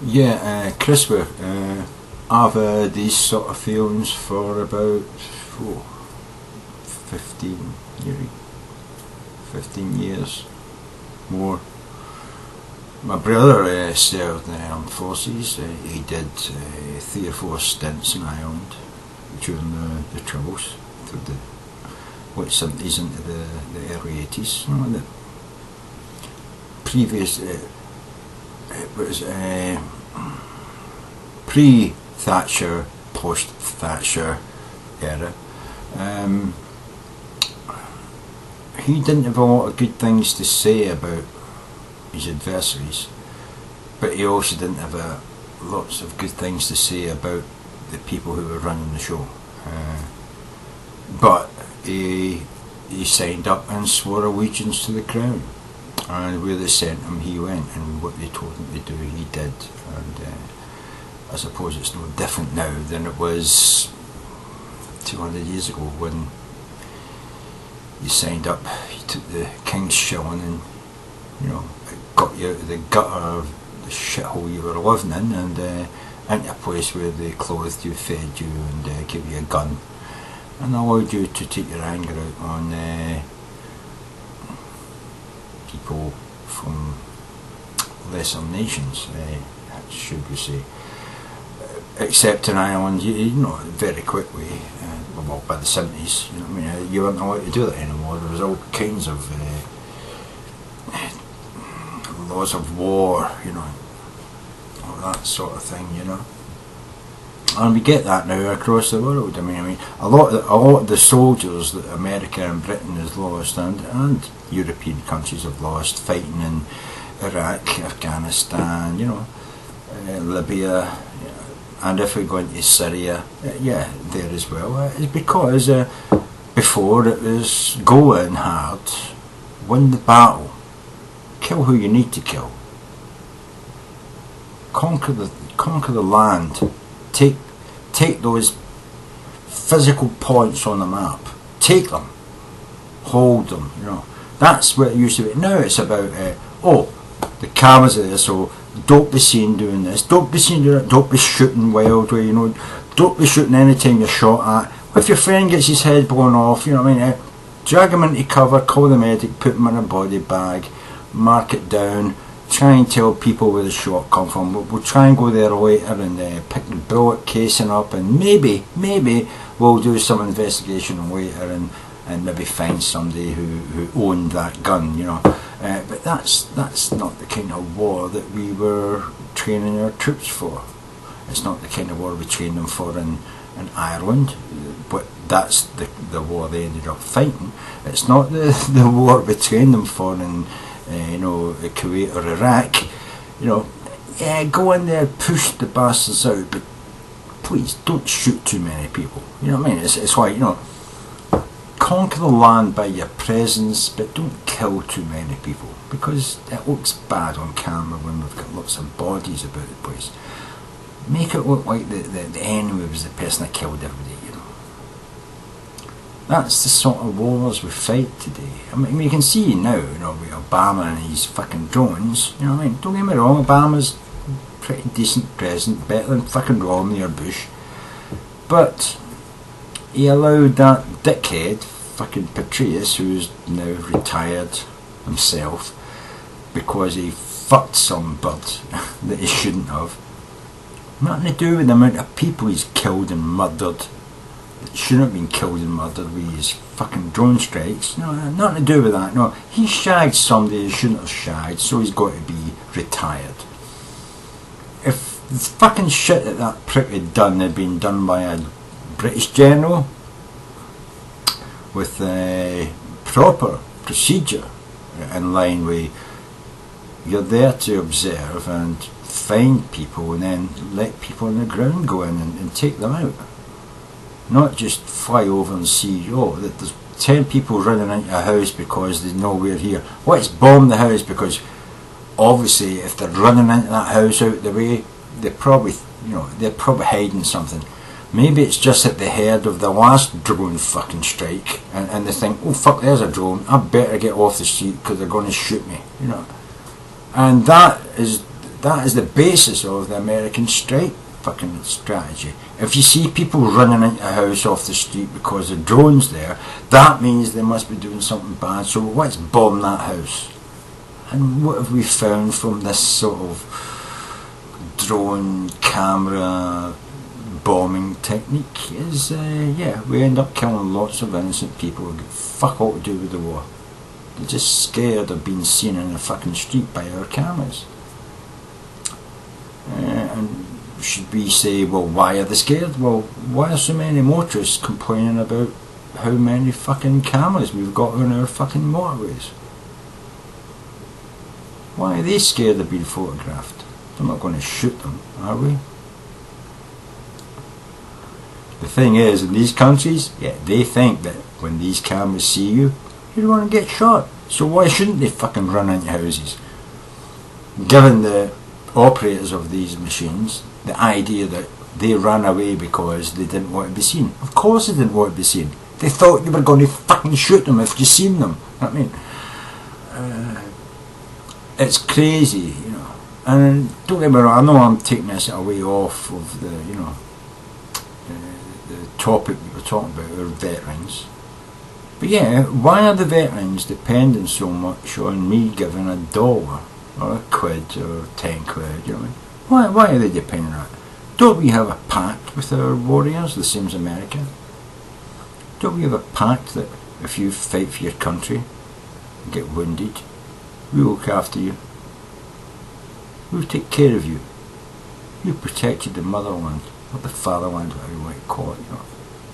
Yeah, Chris, I've had these sort of feelings for about 15, nearly 15 years more. My brother served in the armed forces. He did 3 or 4 stints in Ireland during the Troubles, through the late 70s into the early 80s. You know, the previous, it was pre-Thatcher, post-Thatcher era. He didn't have a lot of good things to say about his adversaries, but he also didn't have lots of good things to say about the people who were running the show. But he signed up and swore allegiance to the Crown, and where they sent him he went, and what they told him to do he did. And I suppose it's no different now than it was 200 years ago when you signed up, you took the King's shilling, and you know, it got you out of the gutter of the shithole you were living in, and into a place where they clothed you, fed you, and gave you a gun, and allowed you to take your anger out on people from lesser nations, should we say. Except in Ireland, you know, very quickly, well, by the 70s, you know what I mean, you weren't allowed to do that anymore. There was all kinds of laws of war, you know, all that sort of thing, you know. And we get that now across the world. I mean, a lot of the soldiers that America and Britain has lost, and European countries have lost, fighting in Iraq, Afghanistan, you know, Libya, and if we go into Syria, yeah, there as well. It's because before it was go in hard, win the battle, kill who you need to kill, conquer the land, take those physical points on the map, take them, hold them. You know, that's what it used to be. Now it's about the cameras are there, so don't be seen doing this, don't be seen doing that, don't be shooting wildly, you know, don't be shooting any time you're shot at. If your friend gets his head blown off, you know what I mean, drag him into cover, call the medic, put him in a body bag, mark it down, try and tell people where the shot come from. We'll try and go there later and pick the bullet casing up, and maybe we'll do some investigation later and maybe find somebody who owned that gun, you know. But that's not the kind of war that we were training our troops for. It's not the kind of war we trained them for in Ireland, but that's the war they ended up fighting. It's not the war we trained them for in you know, Kuwait or Iraq. You know, yeah, go in there, push the bastards out, but please don't shoot too many people. You know what I mean? It's like, you know, conquer the land by your presence, but don't kill too many people, because it looks bad on camera when we've got lots of bodies about the place. Make it look like the enemy was the person that killed everybody, you know. That's the sort of wars we fight today. I mean, you can see now, you know, with Obama and his fucking drones, you know what I mean? Don't get me wrong, Obama's a pretty decent president, better than fucking Romney or Bush, but he allowed that dickhead, fucking Petraeus, who's now retired himself, because he fucked some bird that he shouldn't have. Nothing to do with the amount of people he's killed and murdered that shouldn't have been killed and murdered with his fucking drone strikes. No, nothing to do with that. No, he shagged somebody he shouldn't have shagged, so he's got to be retired. If the fucking shit that prick had done had been done by a British general with a proper procedure in line with, you're there to observe and find people and then let people on the ground go in and take them out, not just fly over and see, oh, that there's 10 people running into a house because there's nowhere here, let's bomb the house, because obviously if they're running into that house out the way, they're probably, you know, they're probably hiding something. Maybe it's just that they heard of the last drone fucking strike and they think, oh fuck, there's a drone, I better get off the street because they're going to shoot me, you know. And that's That is the basis of the American strike fucking strategy. If you see people running into a house off the street because the drone's there, that means they must be doing something bad, so let's bomb that house. And what have we found from this sort of drone camera bombing technique is, yeah, we end up killing lots of innocent people who get fuck all to do with the war. They're just scared of being seen in the fucking street by our cameras. And should we say, well, why are they scared? Well, why are so many motorists complaining about how many fucking cameras we've got on our fucking motorways? Why are they scared of being photographed? We're not going to shoot them, are we? The thing is, in these countries, yeah, they think that when these cameras see you, you're going to get shot. So why shouldn't they fucking run into houses? Given the operators of these machines the idea that they ran away because they didn't want to be seen. Of course they didn't want to be seen. They thought you were going to fucking shoot them if you seen them. I mean, it's crazy, you know. And don't get me wrong, I know I'm taking this away off of the, you know, the topic we were talking about, our veterans. But yeah, why are the veterans depending so much on me giving $1 or a quid or 10 quid, you know what I mean? Why are they depending on that? Don't we have a pact with our warriors, the same as America? Don't we have a pact that if you fight for your country and get wounded, we look after you? We'll take care of you. You protected the motherland, or the fatherland, whatever you want to call it, you know.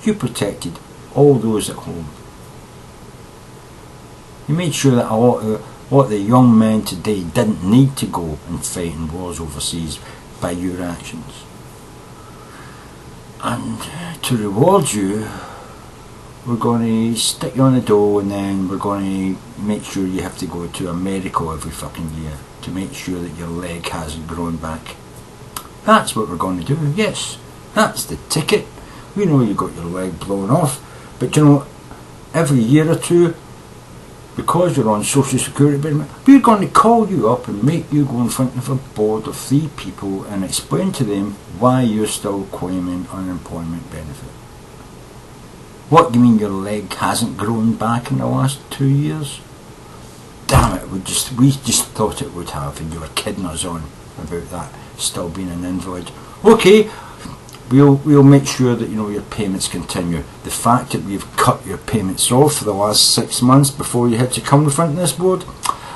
You protected all those at home. You made sure that a lot of the young men today didn't need to go and fight in wars overseas by your actions. And to reward you, we're going to stick you on the dole, and then we're going to make sure you have to go to a medical every fucking year to make sure that your leg hasn't grown back. That's what we're going to do, yes. That's the ticket. We know you got your leg blown off, but you know, every year or two, because you're on social security, we're going to call you up and make you go in front of a board of 3 people and explain to them why you're still claiming unemployment benefit. What, you mean your leg hasn't grown back in the last 2 years? Damn it, we just thought it would have, and you were kidding us on about that still being an invalid. Okay, we'll make sure that, you know, your payments continue. The fact that we've cut your payments off for the last 6 months before you had to come in front of this board,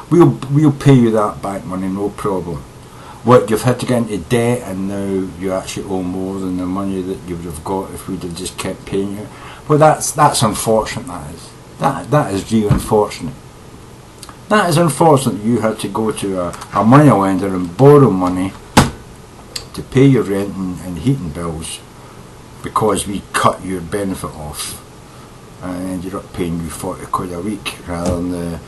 we'll pay you that back money, no problem. What, you've had to get into debt and now you actually owe more than the money that you would have got if we'd have just kept paying you? Well, that's unfortunate, that is. That is really unfortunate. That is unfortunate you had to go to a money lender and borrow money to pay your rent and heating bills because we cut your benefit off and ended up paying you 40 quid a week rather than the,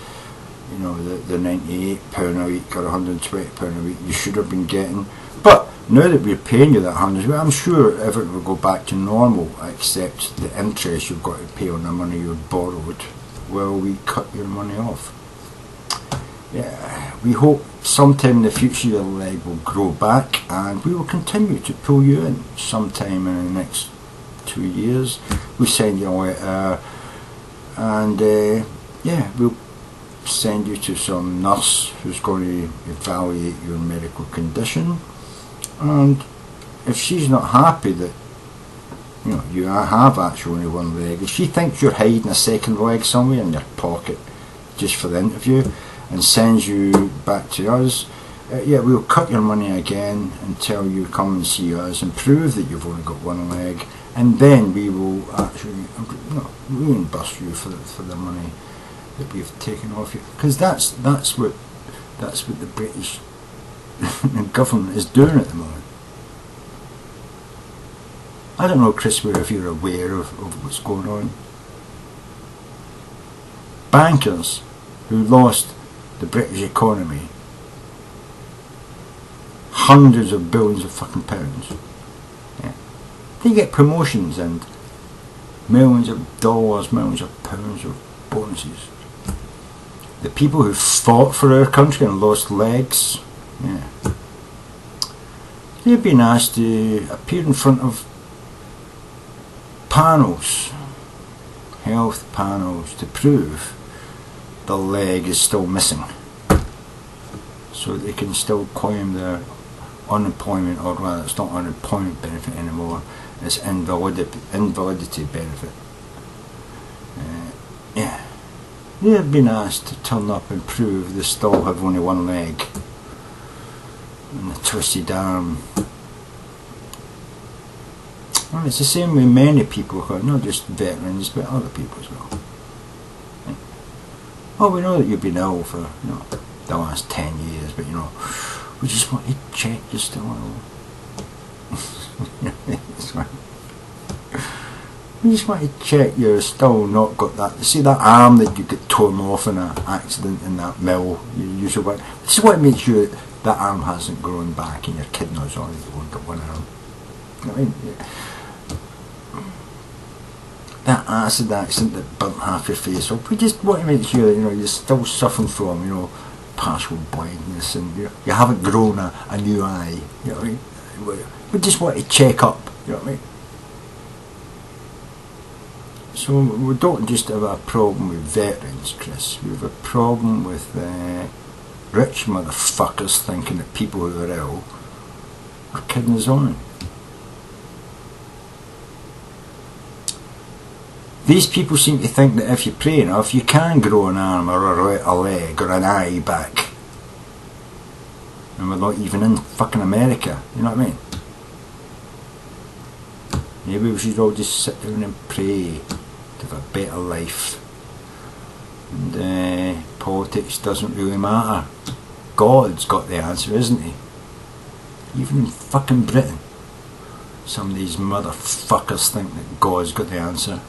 you know, the £98 a week or £120 a week you should have been getting. But now that we're paying you that 100, I'm sure everything will go back to normal except the interest you've got to pay on the money you borrowed while we cut your money off. Yeah, we hope sometime in the future your leg will grow back and we will continue to pull you in sometime in the next 2 years. We send you a letter and yeah, we'll send you to some nurse who's going to evaluate your medical condition, and if she's not happy that, you know, you have actually only one leg, if she thinks you're hiding a second leg somewhere in your pocket just for the interview and sends you back to us, yeah, we'll cut your money again until you come and see us and prove that you've only got one leg, and then we will actually, you know, reimburse you for the money that we've taken off you, because that's what the British government is doing at the moment. I don't know, Chris, if you're aware of what's going on. Bankers who lost the British economy hundreds of billions of fucking pounds, yeah, they get promotions and millions of dollars, millions of pounds of bonuses. The people who fought for our country and lost legs, yeah, they've been asked to appear in front of panels, health panels, to prove the leg is still missing, so they can still claim their unemployment, or rather it's not unemployment benefit anymore, it's invalidity benefit. Yeah, they have been asked to turn up and prove they still have only one leg and a twisted arm. Well, it's the same with many people, not just veterans but other people as well. Oh, we know that you've been ill for the last 10 years, but we just want to check you're still ill. We just want to check you're still not got that. See that arm that you get torn off in an accident in that mill? This is what makes sure that arm hasn't grown back and your kidneys only got one arm. You know what I mean? That acid accident that burnt half your face off. We just want to make sure that you're still suffering from partial blindness, and you haven't grown a new eye. You know what I mean? We just want to check up. You know what I mean? So we don't just have a problem with veterans, Chris. We have a problem with rich motherfuckers thinking that people who are ill are kidding us on. These people seem to think that if you pray enough, you can grow an arm or a leg or an eye back. And we're not even in fucking America, you know what I mean? Maybe we should all just sit down and pray to have a better life. And politics doesn't really matter. God's got the answer, isn't he? Even in fucking Britain, some of these motherfuckers think that God's got the answer,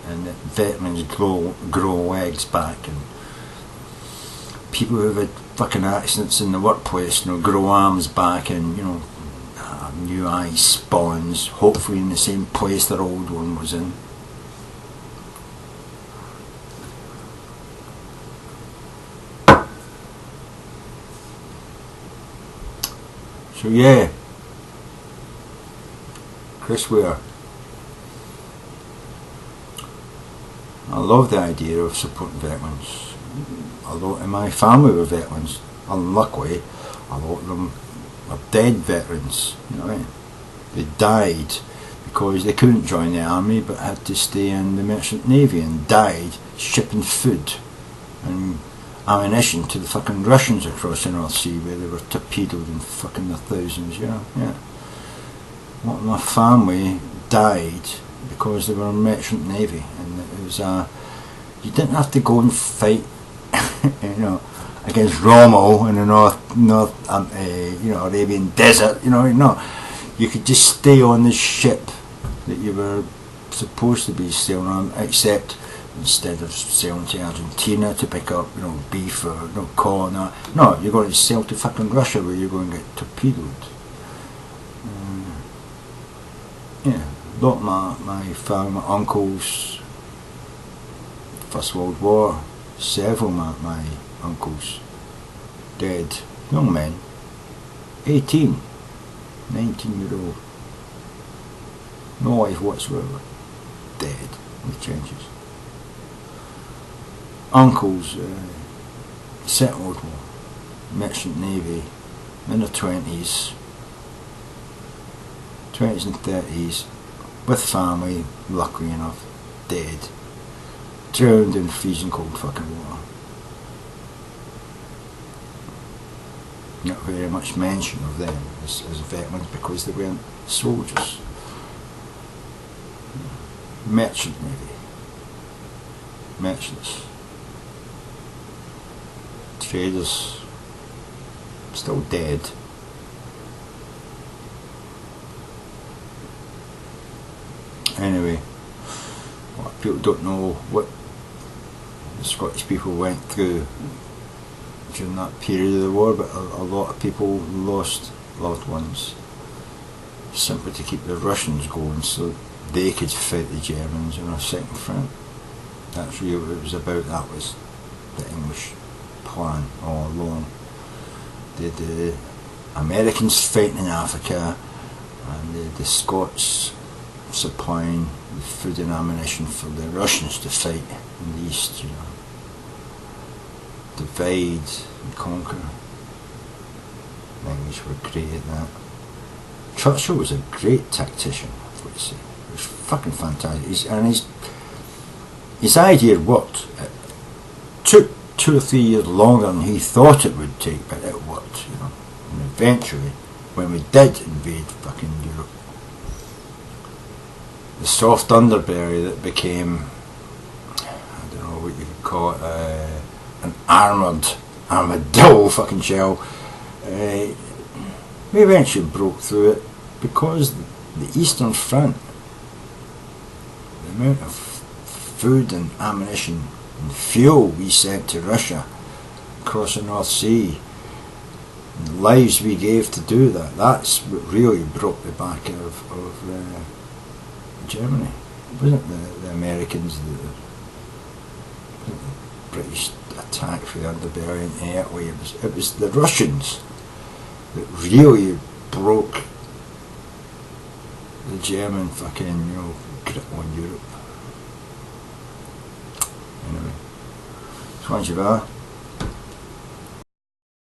and that veterans grow legs back, and people who have had fucking accidents in the workplace grow arms back, and new eye spawns, hopefully in the same place their old one was in. So yeah, Chris Ware. I love the idea of supporting veterans. A lot in my family were veterans. Unluckily, a lot of them are dead veterans. You know what I mean? They died because they couldn't join the army but had to stay in the merchant navy, and died shipping food and ammunition to the fucking Russians across the North Sea, where they were torpedoed in fucking the thousands. Yeah. A lot of my family died because they were in merchant navy, and it was you didn't have to go and fight against Rommel in the North Arabian desert. No, you could just stay on the ship that you were supposed to be sailing on, except instead of sailing to Argentina to pick up beef or corn, no, you're going to sail to fucking Russia, where you're going to get torpedoed. A lot of my family, my uncles, First World War, several of my uncles dead, young men, 18, 19-year-old, no life whatsoever, dead in the trenches. Uncles, Second World War, merchant navy, in their 20s and 30s, with family, luckily enough, dead, drowned in freezing cold fucking water. Not very much mention of them as veterans because they weren't soldiers. Merchant navy, merchants, traders, still dead. Anyway, a lot of people don't know what the Scottish people went through during that period of the war, but a lot of people lost loved ones simply to keep the Russians going so they could fight the Germans on a second front. That's really what it was about. That was the English plan all along. They'd Americans fighting in Africa, and the Scots supplying the food and ammunition for the Russians to fight in the East, you know. Divide and conquer. The English were great at that. Churchill was a great tactician, I would say. It was fucking fantastic. His idea worked. It took 2 or 3 years longer than he thought it would take, but it worked, you know. And eventually, when we did invade fucking Europe, the soft underbelly that became, I don't know what you could call it, an armadillo fucking shell, we eventually broke through it because the Eastern Front, the amount of food and ammunition and fuel we sent to Russia across the North Sea, and the lives we gave to do that, that's what really broke the back of Germany. It wasn't the Americans, the British attack for the underbelly in Italy. It was the Russians that really broke the German fucking, you know, grip on Europe. Anyway, thank you,